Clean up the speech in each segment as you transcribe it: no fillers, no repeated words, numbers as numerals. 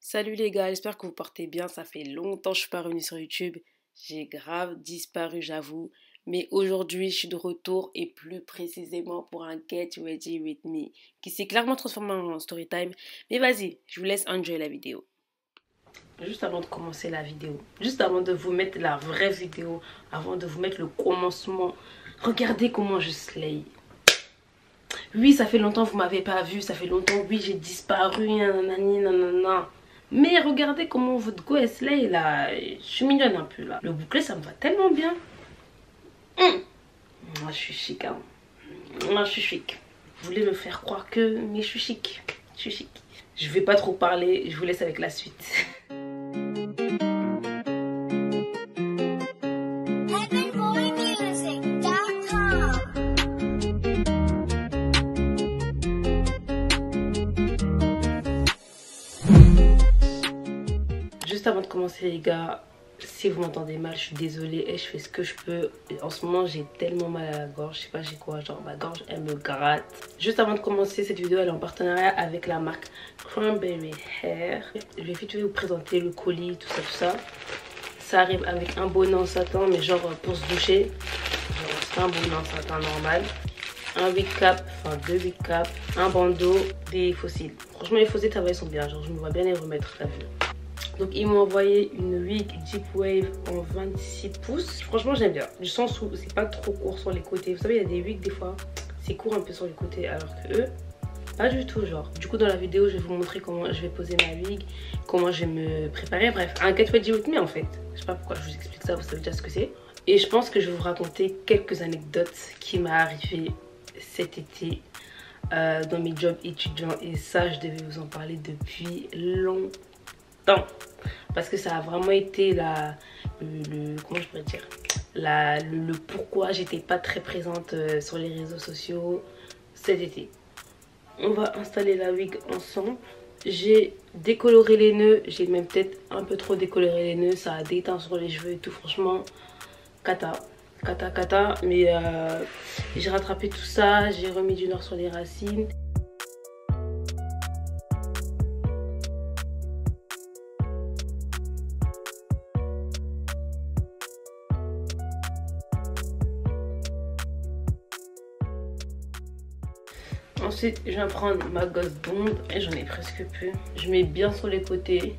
Salut les gars, j'espère que vous portez bien, ça fait longtemps que je suis pas revenue sur YouTube, j'ai grave disparu j'avoue, mais aujourd'hui je suis de retour et plus précisément pour un Get Ready With Me qui s'est clairement transformé en story time, mais vas-y, je vous laisse enjoy la vidéo. Juste avant de commencer la vidéo, juste avant de vous mettre la vraie vidéo, avant de vous mettre le commencement, regardez comment je slay. Oui, ça fait longtemps que vous m'avez pas vu, ça fait longtemps, oui j'ai disparu, nanani, nanana. Mais regardez comment votre go est slay là. Je suis mignonne un peu là. Le bouclé ça me va tellement bien. Moi je suis chic hein. Moi je suis chic. Vous voulez me faire croire que... Mais je suis chic. Je suis chic. Je vais pas trop parler. Je vous laisse avec la suite. Juste avant de commencer les gars, si vous m'entendez mal, je suis désolée et je fais ce que je peux. Et en ce moment j'ai tellement mal à la gorge, je sais pas j'ai quoi, genre ma gorge elle me gratte. Juste avant de commencer cette vidéo, elle est en partenariat avec la marque Cranberry Hair. Je vais vite vous présenter le colis, tout ça. Ça arrive avec un bonnet en satin, mais genre pour se doucher. Genre c'est un bonnet en satin normal. Un wig cap, enfin 2 wig cap, un bandeau, des fossiles. Franchement les fossiles ça va, ils sont bien, genre je me vois bien les remettre, t'as vu. Donc ils m'ont envoyé une wig Deep Wave en 26 pouces. Franchement j'aime bien, du sens où c'est pas trop court sur les côtés. Vous savez il y a des wigs des fois, c'est court un peu sur les côtés alors que eux, pas du tout genre. Du coup dans la vidéo je vais vous montrer comment je vais poser ma wig, comment je vais me préparer. Bref, un Get Ready With Me en fait. Je sais pas pourquoi je vous explique ça, vous savez déjà ce que c'est. Et je pense que je vais vous raconter quelques anecdotes qui m'est arrivé cet été dans mes jobs étudiants. Et ça je devais vous en parler depuis longtemps. Parce que ça a vraiment été comment je pourrais dire, le pourquoi j'étais pas très présente sur les réseaux sociaux cet été. On va installer la wig ensemble. J'ai décoloré les nœuds, j'ai même peut-être un peu trop décoloré les nœuds, ça a déteint sur les cheveux et tout, franchement cata, mais j'ai rattrapé tout ça, j'ai remis du nord sur les racines. Ensuite, je vais prendre ma gosse blonde et j'en ai presque plus. Je mets bien sur les côtés.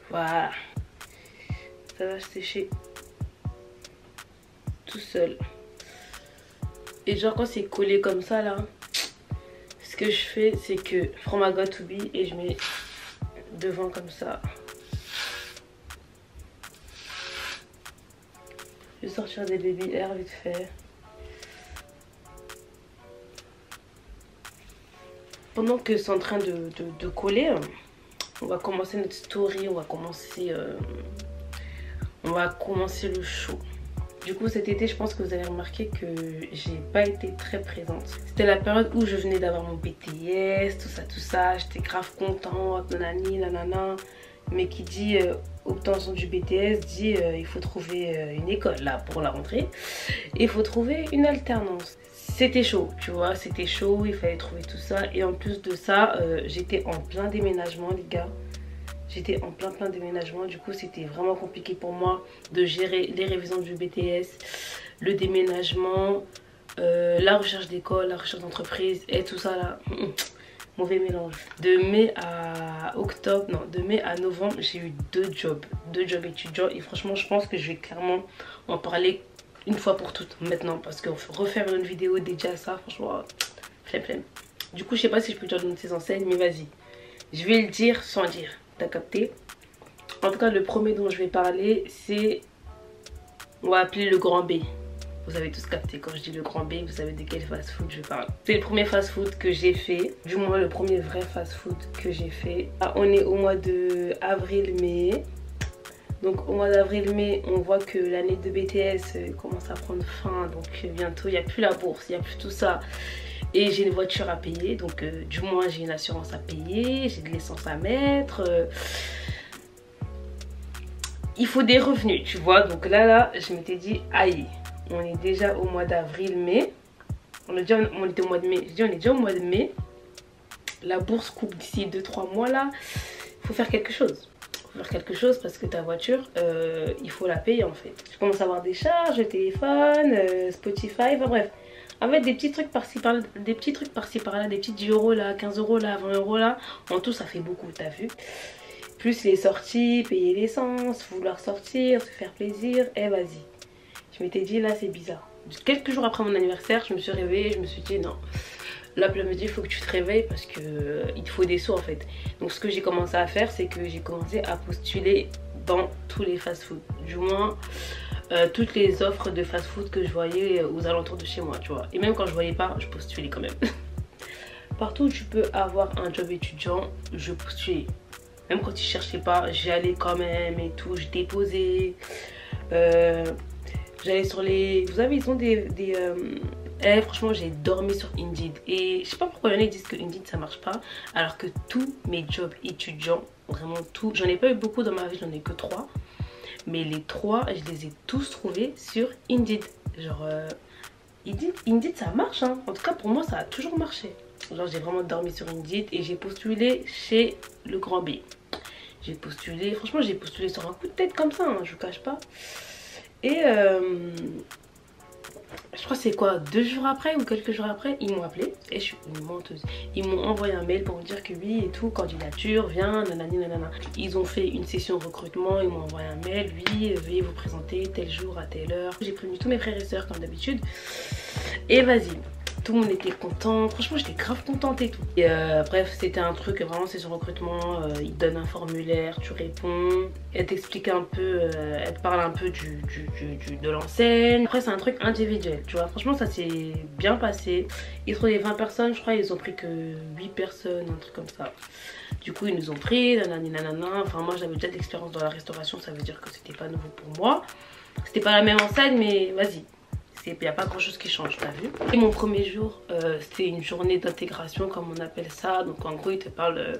Voilà. Ça va sécher tout seul. Et genre quand c'est collé comme ça là, ce que je fais c'est que je prends ma gotte to be et je mets devant comme ça. Je vais sortir des baby hair vite fait. Pendant que c'est en train de coller, on va commencer notre story, on va commencer le show. Du coup cet été je pense que vous avez remarqué que j'ai pas été très présente. C'était la période où je venais d'avoir mon BTS, tout ça, j'étais grave contente, nanani, nanana. Mais qui dit obtention du BTS dit il faut trouver une école là pour la rentrée. Il faut trouver une alternance. C'était chaud, tu vois, c'était chaud, il fallait trouver tout ça. Et en plus de ça, j'étais en plein déménagement les gars. J'étais en plein déménagement, du coup c'était vraiment compliqué pour moi de gérer les révisions du BTS, le déménagement, la recherche d'école, la recherche d'entreprise et tout ça là. Mauvais mélange. De mai à octobre, non, de mai à novembre, j'ai eu deux jobs étudiants. Et franchement, je pense que je vais clairement en parler une fois pour toutes maintenant. Parce que refaire une vidéo dédiée à ça, franchement, flemme. Du coup, je sais pas si je peux dire de ces enseignes, mais vas-y. Je vais le dire sans dire. T'as capté? En tout cas, le premier dont je vais parler, c'est... On va appeler le grand B. Vous avez tous capté, quand je dis le grand B, vous savez de quel fast food je parle. C'est le premier fast food que j'ai fait, du moins le premier vrai fast food que j'ai fait. Ah, on est au mois de avril-mai. Donc au mois d'avril-mai, on voit que l'année de BTS commence à prendre fin. Donc bientôt, il n'y a plus la bourse, il n'y a plus tout ça. Et j'ai une voiture à payer, donc du moins j'ai une assurance à payer, j'ai de l'essence à mettre. Il faut des revenus, tu vois. Donc là, je m'étais dit, aïe. On est déjà au mois d'avril-mai. On était au mois de mai. Je dis on est déjà au mois de mai. La bourse coupe d'ici 2-3 mois là. Il faut faire quelque chose. Faut faire quelque chose parce que ta voiture, il faut la payer en fait. Je commence à avoir des charges, le téléphone, Spotify, enfin bref. En fait, des petits trucs par-ci par-là, des petits 10 euros là, 15 euros là, 20 euros là. En tout, ça fait beaucoup, t'as vu. Plus les sorties, payer l'essence, vouloir sortir, se faire plaisir. Eh, vas-y. Je m'étais dit, là, c'est bizarre. Quelques jours après mon anniversaire, je me suis réveillée, je me suis dit, non. Là, me dit, il faut que tu te réveilles parce que il te faut des sous en fait. Donc, ce que j'ai commencé à faire, c'est que j'ai commencé à postuler dans tous les fast-food. Du moins, toutes les offres de fast-food que je voyais aux alentours de chez moi, tu vois. Et même quand je voyais pas, je postulais quand même. Partout où tu peux avoir un job étudiant, je postulais. Même quand ils cherchaient pas, j'y allais quand même et tout. Je déposais. J'allais sur les... Vous savez, ils ont franchement, j'ai dormi sur Indeed. Et je sais pas pourquoi il y en a qui disent que Indeed ça marche pas. Alors que tous mes jobs étudiants, vraiment tout. J'en ai pas eu beaucoup dans ma vie, j'en ai que 3. Mais les 3, je les ai tous trouvés sur Indeed. Genre, Indeed ça marche, hein. En tout cas, pour moi, ça a toujours marché. Genre, j'ai vraiment dormi sur Indeed et j'ai postulé chez le Grand B. J'ai postulé, franchement, j'ai postulé sur un coup de tête comme ça, hein, je vous cache pas. Et je crois que c'est quoi, 2 jours après ou quelques jours après, ils m'ont appelé et je suis une menteuse. Ils m'ont envoyé un mail pour me dire que oui et tout, candidature, viens, nanani nanana. Ils ont fait une session de recrutement, ils m'ont envoyé un mail, oui, veuillez vous présenter tel jour à telle heure. J'ai prévenu tous mes frères et sœurs comme d'habitude. Et vas-y. Tout le monde était content, franchement j'étais grave contente et tout. Et bref, c'était un truc vraiment, c'est sur recrutement, ils te donnent un formulaire, tu réponds, elle t'explique un peu, elle te parle un peu de l'enseigne. Après c'est un truc individuel, tu vois, franchement ça s'est bien passé. Ils trouvaient 20 personnes, je crois ils ont pris que 8 personnes, un truc comme ça. Du coup ils nous ont pris, nanani nanana, enfin moi j'avais déjà d'expérience dans la restauration, ça veut dire que c'était pas nouveau pour moi. C'était pas la même enseigne mais vas-y. Il n'y a pas grand chose qui change, t'as vu. Et mon premier jour, c'était une journée d'intégration comme on appelle ça. Donc en gros, il te parle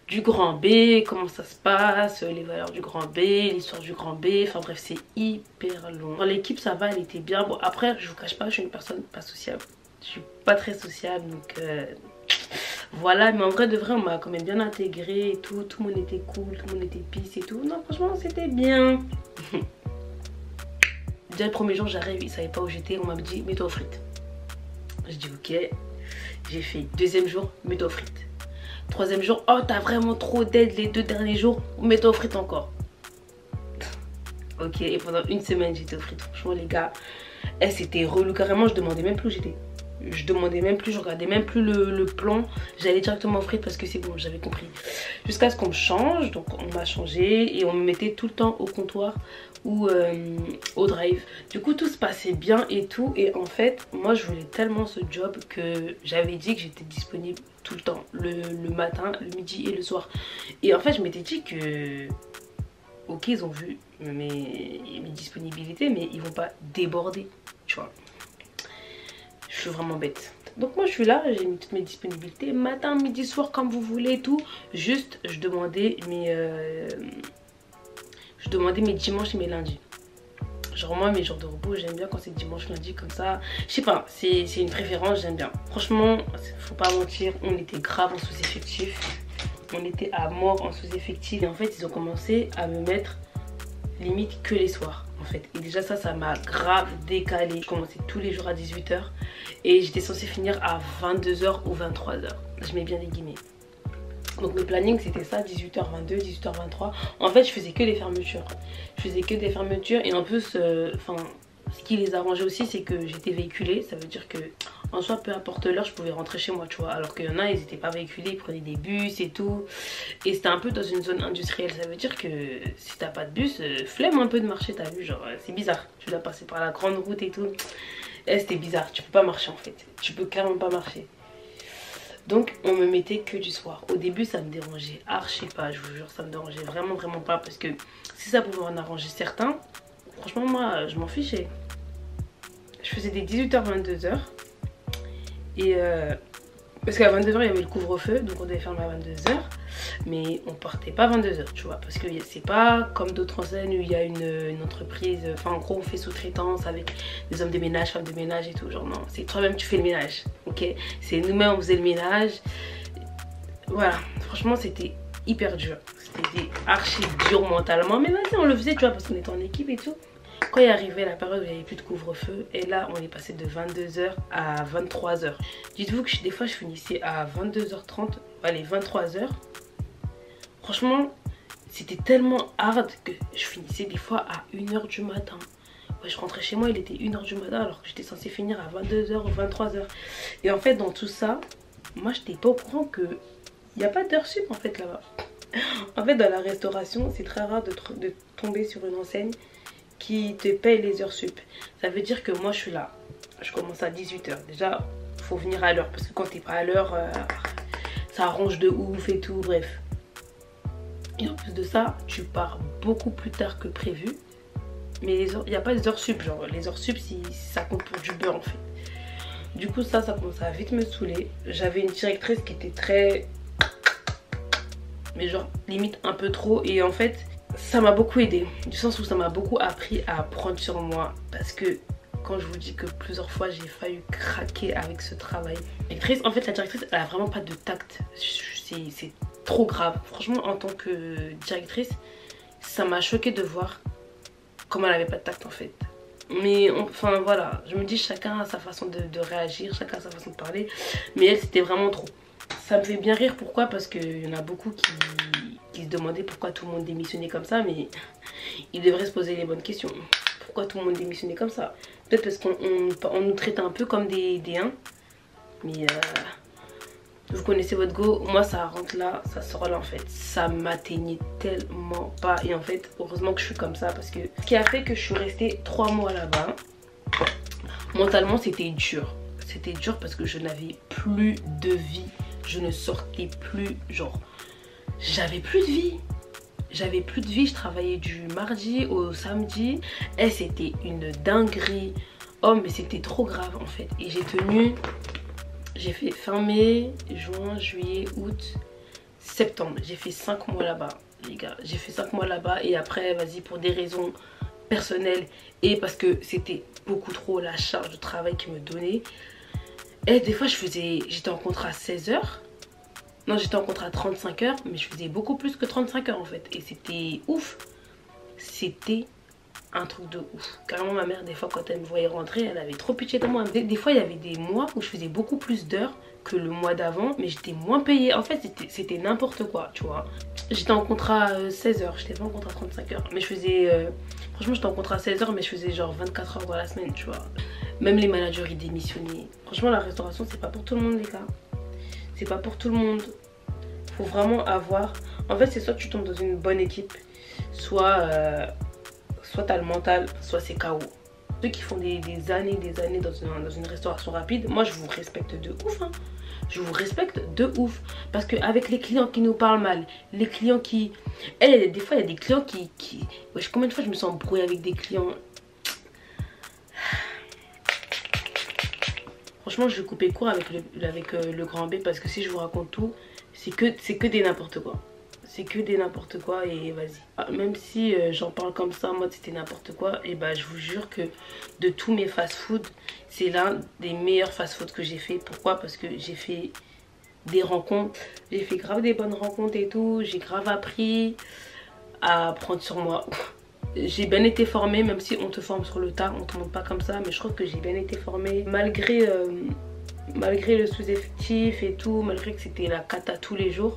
du Grand B, comment ça se passe, les valeurs du Grand B, l'histoire du Grand B. Enfin bref, c'est hyper long. Dans l'équipe, ça va, elle était bien. Bon, après, je vous cache pas, je suis une personne pas sociable. Je suis pas très sociable, donc voilà. Mais en vrai de vrai, on m'a quand même bien intégré et tout. Tout le monde était cool, tout le monde était peace et tout. Non, franchement, c'était bien. Déjà le premier jour j'arrive, ils savaient pas où j'étais, on m'a dit mets-toi aux frites. Je dis ok, j'ai fait. Deuxième jour, mets-toi aux frites. Troisième jour, oh t'as vraiment trop d'aide les 2 derniers jours, mets-toi aux frites encore. Ok, et pendant une semaine j'étais aux frites. Franchement les gars, c'était relou carrément, je demandais même plus où j'étais. Je demandais même plus, je regardais même plus le plan. J'allais directement aux frites parce que c'est bon, j'avais compris. Jusqu'à ce qu'on me change, donc on m'a changé et on me mettait tout le temps au comptoir ou au drive. Du coup tout se passait bien et tout. Et en fait, moi je voulais tellement ce job que j'avais dit que j'étais disponible tout le temps. Le matin, le midi et le soir. Et en fait je m'étais dit que... Ok, ils ont vu mes disponibilités, mais ils vont pas déborder, tu vois. Je suis vraiment bête. Donc moi je suis là, j'ai mis toutes mes disponibilités, matin, midi, soir, comme vous voulez et tout. Juste je demandais mes dimanches et mes lundis. Genre moi mes jours de repos j'aime bien quand c'est dimanche, lundi comme ça. Je sais pas, c'est une préférence, j'aime bien. Franchement, faut pas mentir, on était grave en sous-effectif. On était à mort en sous-effectif. Et en fait ils ont commencé à me mettre limite que les soirs en fait. Et déjà ça m'a grave décalé. Je commençais tous les jours à 18 h et j'étais censée finir à 22 h ou 23 h. Je mets bien les guillemets. Donc le planning c'était ça, 18h22, 18h23. En fait je faisais que des fermetures. Je faisais que des fermetures et en plus, ce qui les arrangeait aussi c'est que j'étais véhiculée. Ça veut dire que en soi peu importe l'heure je pouvais rentrer chez moi, tu vois. Alors qu'il y en a ils n'étaient pas véhiculés, ils prenaient des bus et tout. Et c'était un peu dans une zone industrielle. Ça veut dire que si t'as pas de bus, flemme un peu de marcher, t'as vu. Genre c'est bizarre, tu dois passer par la grande route et tout. Et c'était bizarre, tu peux pas marcher en fait. Tu peux clairement pas marcher. Donc on me mettait que du soir. Au début ça me dérangeait archi pas, je vous jure, ça me dérangeait vraiment pas. Parce que si ça pouvait en arranger certains, franchement moi je m'en fichais. Je faisais des 18h-22h. Et parce qu'à 22h il y avait le couvre-feu, donc on devait fermer à 22h. mais on partait pas 22h, tu vois, parce que c'est pas comme d'autres enseignes où il y a une entreprise, enfin en gros on fait sous-traitance avec des hommes de ménage, femmes de ménage et tout, genre non, c'est toi-même tu fais le ménage, ok, c'est nous-mêmes on faisait le ménage, voilà, franchement c'était hyper dur, c'était archi dur mentalement, mais vas-y on le faisait, tu vois, parce qu'on était en équipe et tout. Quand est arrivée la période où il n'y avait plus de couvre-feu, et là on est passé de 22h à 23h. Dites-vous que des fois je finissais à 22h30, allez 23h. Franchement, c'était tellement hard que je finissais des fois à 1h du matin. Ouais, je rentrais chez moi, il était 1h du matin alors que j'étais censée finir à 22h ou 23h. Et en fait dans tout ça, moi j'étais pas au courant que il n'y a pas d'heure sup en fait là-bas. En fait dans la restauration, c'est très rare de tomber sur une enseigne qui te paye les heures sup. Ça veut dire que moi je suis là, je commence à 18h. Déjà faut venir à l'heure parce que quand t'es pas à l'heure ça arrange de ouf et tout, bref. Et en plus de ça tu pars beaucoup plus tard que prévu, mais il n'y a pas des heures sup, genre les heures sup ça compte pour du beurre en fait. Du coup ça commence à vite me saouler. J'avais une directrice qui était très, mais genre limite un peu trop, et en fait ça m'a beaucoup aidé, du sens où ça m'a beaucoup appris à prendre sur moi, parce que quand je vous dis que plusieurs fois j'ai failli craquer avec ce travail. En fait la directrice elle a vraiment pas de tact, c'est trop grave. Franchement en tant que directrice ça m'a choqué de voir comment elle avait pas de tact en fait. Mais enfin voilà, je me dis chacun a sa façon de réagir, chacun a sa façon de parler, mais elle c'était vraiment trop. Ça me fait bien rire, pourquoi? Parce qu'il y en a beaucoup qui se demandaient pourquoi tout le monde démissionnait comme ça, mais ils devraient se poser les bonnes questions. Pourquoi tout le monde démissionnait comme ça? Peut-être parce qu'on nous traite un peu comme des 1, mais vous connaissez votre go, moi ça rentre là, ça sort là en fait. Ça m'atteignait tellement pas, et en fait heureusement que je suis comme ça, parce que ce qui a fait que je suis restée 3 mois là-bas, mentalement c'était dur. C'était dur parce que je n'avais plus de vie. Je ne sortais plus, genre j'avais plus de vie. J'avais plus de vie, je travaillais du mardi au samedi. Et c'était une dinguerie. Oh mais c'était trop grave en fait. Et j'ai tenu, j'ai fait fin mai, juin, juillet, août, septembre. J'ai fait 5 mois là-bas les gars. J'ai fait 5 mois là-bas, et après vas-y, pour des raisons personnelles et parce que c'était beaucoup trop la charge de travail qu'ils me donnaient. Et des fois j'étais en contrat 16 heures. Non, j'étais en contrat 35 heures, mais je faisais beaucoup plus que 35 heures en fait. Et c'était ouf. C'était un truc de ouf. Carrément ma mère, des fois quand elle me voyait rentrer, elle avait trop pitié de moi. Des fois il y avait des mois où je faisais beaucoup plus d'heures que le mois d'avant, mais j'étais moins payée. En fait c'était n'importe quoi, tu vois. J'étais en contrat 16 heures, j'étais pas en contrat 35 heures. Mais je faisais... franchement j'étais en contrat 16 heures, mais je faisais genre 24 heures dans la semaine, tu vois. Même les managers ils démissionnaient. Franchement la restauration c'est pas pour tout le monde les gars. C'est pas pour tout le monde. Faut vraiment avoir... En fait c'est soit tu tombes dans une bonne équipe, soit t'as le mental, soit c'est KO. Ceux qui font des années dans une restauration rapide, moi je vous respecte de ouf hein. Je vous respecte de ouf. Parce qu'avec les clients qui nous parlent mal, les clients qui... des fois il y a des clients qui... Wesh, combien de fois je me sens embrouillée avec des clients. Franchement je vais couper court avec le grand B, parce que si je vous raconte tout, c'est que des n'importe quoi. C'est que des n'importe quoi, et vas-y. Même si j'en parle comme ça en mode c'était n'importe quoi, et bah je vous jure que de tous mes fast-food, c'est l'un des meilleurs fast-food que j'ai fait. Pourquoi? Parce que j'ai fait des rencontres, j'ai fait grave des bonnes rencontres et tout, j'ai grave appris à prendre sur moi. J'ai bien été formée, même si on te forme sur le tas, on te montre pas comme ça, mais je crois que j'ai bien été formée. Malgré le sous-effectif et tout, malgré que c'était la cata tous les jours,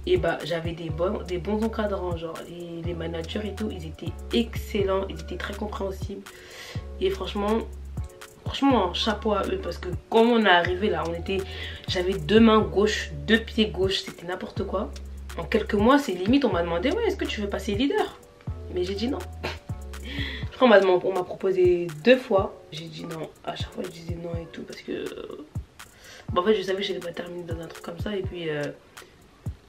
et bah j'avais des bons encadrants, genre les managers et tout, ils étaient excellents, ils étaient très compréhensibles. Et franchement chapeau à eux, parce que quand on est arrivé là, j'avais 2 mains gauches, 2 pieds gauches, c'était n'importe quoi. En quelques mois, c'est limite, on m'a demandé ouais, est-ce que tu veux passer leader? Mais j'ai dit non. Je crois on m'a proposé 2 fois. J'ai dit non. À chaque fois je disais non et tout, parce que en fait je savais que j'allais pas terminer dans un truc comme ça. Et puis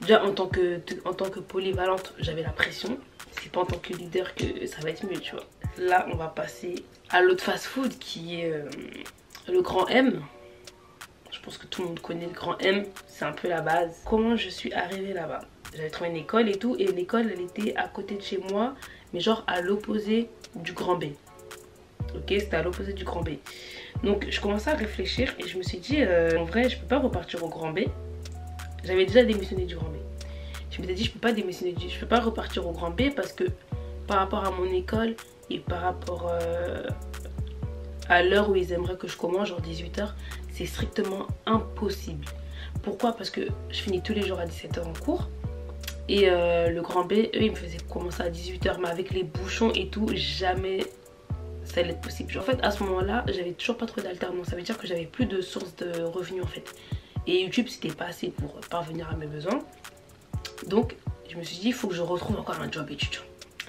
déjà en tant que polyvalente, j'avais la pression. C'est pas en tant que leader que ça va être mieux, tu vois. Là on va passer à l'autre fast food qui est le Grand M. Je pense que tout le monde connaît le Grand M, c'est un peu la base. Comment je suis arrivée là-bas? j'avais trouvé une école et tout, et l'école elle était à côté de chez moi, mais genre à l'opposé du Grand B. Ok, c'était à l'opposé du Grand B. Donc je commençais à réfléchir et je me suis dit en vrai je peux pas repartir au Grand B. J'avais déjà démissionné du Grand B. Je m'étais dit je peux pas repartir au Grand B parce que par rapport à mon école et par rapport à l'heure où ils aimeraient que je commence, genre 18 h, c'est strictement impossible. Pourquoi? Parce que je finis tous les jours à 17 h en cours. Et le Grand B, eux, ils me faisaient commencer à 18 h, mais avec les bouchons et tout, jamais ça allait être possible. En fait, à ce moment-là, j'avais toujours pas trouvé d'alternance. Ça veut dire que j'avais plus de source de revenus en fait. Et YouTube, c'était pas assez pour parvenir à mes besoins. Donc, je me suis dit, il faut que je retrouve encore un job étudiant.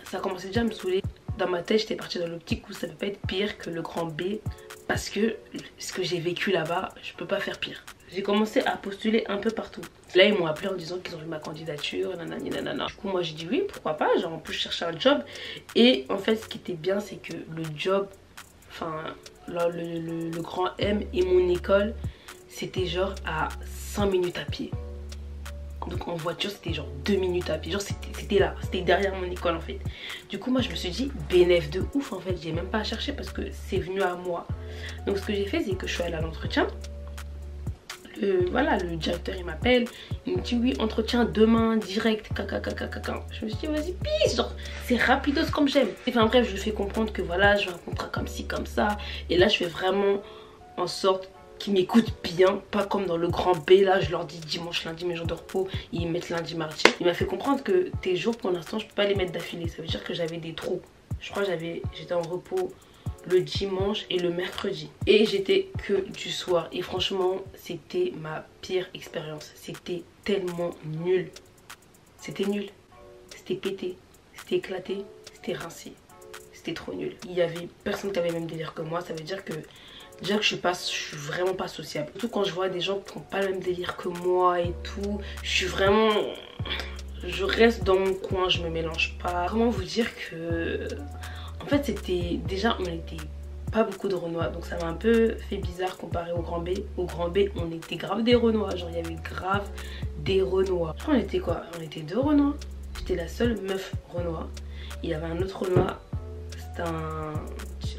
Ça commençait déjà à me saouler. Dans ma tête, j'étais partie dans l'optique où ça peut pas être pire que le Grand B. Parce que ce que j'ai vécu là-bas, je peux pas faire pire. J'ai commencé à postuler un peu partout. Là, ils m'ont appelé en disant qu'ils ont vu ma candidature, nanani nanana. Du coup, moi, j'ai dit oui, pourquoi pas. Genre, en plus, je cherchais un job. Et en fait, ce qui était bien, c'est que le job, enfin, le Grand M et mon école, c'était genre à 5 minutes à pied. Donc en voiture c'était genre 2 minutes à pied. Genre c'était là, c'était derrière mon école en fait. Du coup moi je me suis dit bénéf de ouf en fait. J'ai même pas à chercher parce que c'est venu à moi. Donc ce que j'ai fait c'est que je suis allée à l'entretien. Voilà, le directeur il m'appelle. Il me dit oui, entretien demain direct. Je me suis dit vas-y pisse. Genre c'est rapidos comme j'aime. Enfin bref, je lui fais comprendre que voilà, je veux un contrat comme ci comme ça. Et là je fais vraiment en sorte qui m'écoutent bien, pas comme dans le Grand B. Là je leur dis dimanche, lundi mes jours de repos, ils mettent lundi, mardi. Il m'a fait comprendre que tes jours pour l'instant je peux pas les mettre d'affilée. Ça veut dire que j'avais des trous. Je crois que j'étais en repos le dimanche et le mercredi, et j'étais que du soir. Et franchement c'était ma pire expérience. C'était tellement nul. C'était nul, c'était pété, c'était éclaté, c'était rincé, c'était trop nul. Il y avait personne qui avait le même délire que moi. Ça veut dire que déjà que je suis vraiment pas sociable. Surtout quand je vois des gens qui n'ont pas le même délire que moi et tout. Je reste dans mon coin, je me mélange pas. Comment vous dire que... En fait c'était... Déjà on était pas beaucoup de Renois. Donc ça m'a un peu fait bizarre comparé au Grand B. Au Grand B on était grave des Renois. Genre il y avait grave des Renois. Je crois qu'on était quoi? On était 2 Renois. J'étais la seule meuf Renois. Il y avait un autre Renois. C'était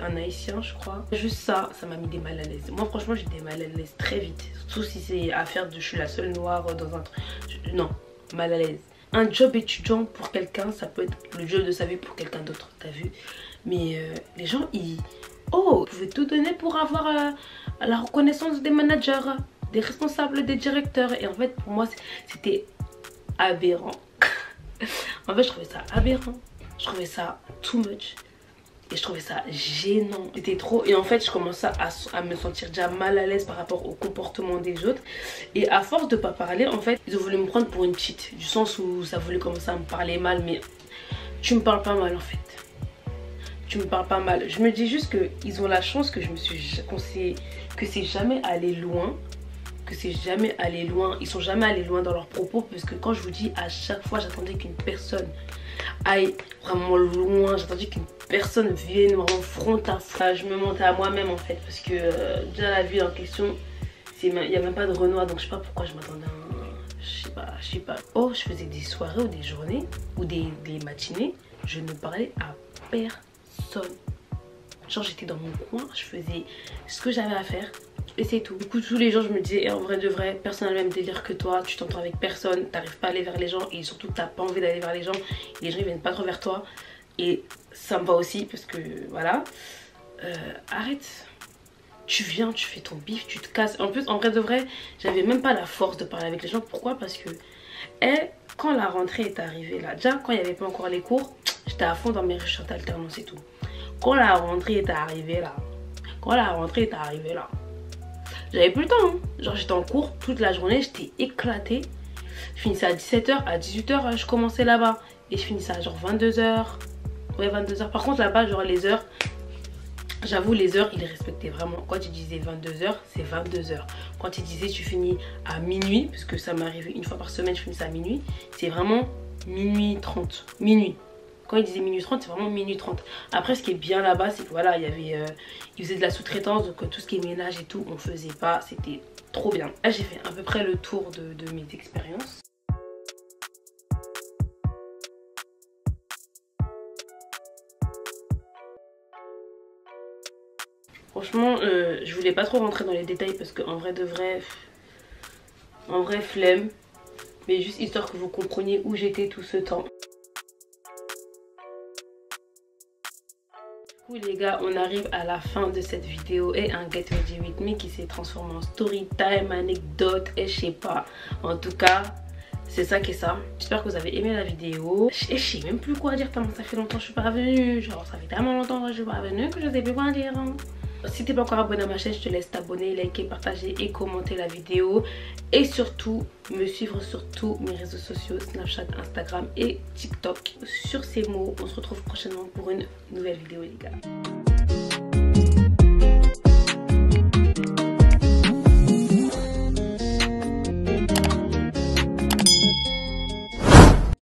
un haïtien je crois. Juste ça m'a mis des mal à l'aise. Moi franchement j'ai des mal à l'aise très vite. Surtout si c'est affaire de je suis la seule noire dans un truc. Non, mal à l'aise. Un job étudiant pour quelqu'un ça peut être le job de sa vie pour quelqu'un d'autre, t'as vu. Mais les gens ils... Oh, vous pouvez tout donner pour avoir la reconnaissance des managers, des responsables, des directeurs. Et en fait pour moi c'était aberrant. En fait je trouvais ça aberrant. Je trouvais ça too much. Et je trouvais ça gênant. C'était trop. Et en fait je commençais à me sentir déjà mal à l'aise par rapport au comportement des autres. Et à force de pas parler, en fait ils ont voulu me prendre pour une petite. Du sens où ça voulait commencer à me parler mal. Mais tu me parles pas mal en fait. Tu me parles pas mal. Je me dis juste qu'ils ont la chance que que c'est jamais allé loin. Que c'est jamais allé loin. Ils sont jamais allés loin dans leurs propos. Parce que quand je vous dis à chaque fois j'attendais qu'une personne aille vraiment loin. J'attendais qu'une personne vienne vraiment front à front. Je me mentais à moi-même en fait. Parce que déjà la ville en question, il n'y a même pas de Renoir. Donc je sais pas pourquoi je m'attendais à un... Je sais pas. Oh, je faisais des soirées ou des journées ou des matinées. Je ne parlais à personne. Genre j'étais dans mon coin. Je faisais ce que j'avais à faire. Et c'est tout. Du coup tous les jours je me disais en vrai de vrai, personne n'a le même délire que toi, tu t'entends avec personne, t'arrives pas à aller vers les gens et surtout t'as pas envie d'aller vers les gens et les gens ils viennent pas trop vers toi. Et ça me va aussi parce que voilà. Arrête. Tu viens, tu fais ton bif, tu te casses. En plus en vrai de vrai, j'avais même pas la force de parler avec les gens. Pourquoi? Parce que quand la rentrée est arrivée là, déjà quand il n'y avait pas encore les cours, j'étais à fond dans mes recherches d'alternance et tout. Quand la rentrée est arrivée là, j'avais plus le temps hein. Genre j'étais en cours toute la journée, j'étais éclatée. Je finissais à 17 h, à 18 h je commençais là-bas. Et je finissais à genre 22 h. Ouais 22 h. Par contre là-bas genre les heures, j'avoue les heures ils les respectaient vraiment. Quand ils disaient 22 h, c'est 22 h. Quand ils disaient tu finis à minuit, parce que ça m'arrivait une fois par semaine je finissais à minuit, c'est vraiment minuit 30. Minuit. Quand ils disaient minuit 30, c'est vraiment minuit 30. Après, ce qui est bien là-bas, c'est que voilà, ils faisaient de la sous-traitance. Donc tout ce qui est ménage et tout, on faisait pas. C'était trop bien. Là, j'ai fait à peu près le tour de mes expériences. Franchement, je voulais pas trop rentrer dans les détails parce qu'en vrai de vrai, en vrai flemme. Mais juste histoire que vous compreniez où j'étais tout ce temps. Du coup les gars, on arrive à la fin de cette vidéo et un Get Ready With Me qui s'est transformé en story time, anecdote et je sais pas. En tout cas, c'est ça qui est ça. J'espère que vous avez aimé la vidéo. Et je sais même plus quoi dire tellement ça fait longtemps que je suis pas revenue. Genre ça fait tellement longtemps que je suis pas revenue que je sais plus quoi dire. Si t'es pas encore abonné à ma chaîne, je te laisse t'abonner, liker, partager et commenter la vidéo. Et surtout, me suivre sur tous mes réseaux sociaux, Snapchat, Instagram et TikTok. Sur ces mots, on se retrouve prochainement pour une nouvelle vidéo les gars.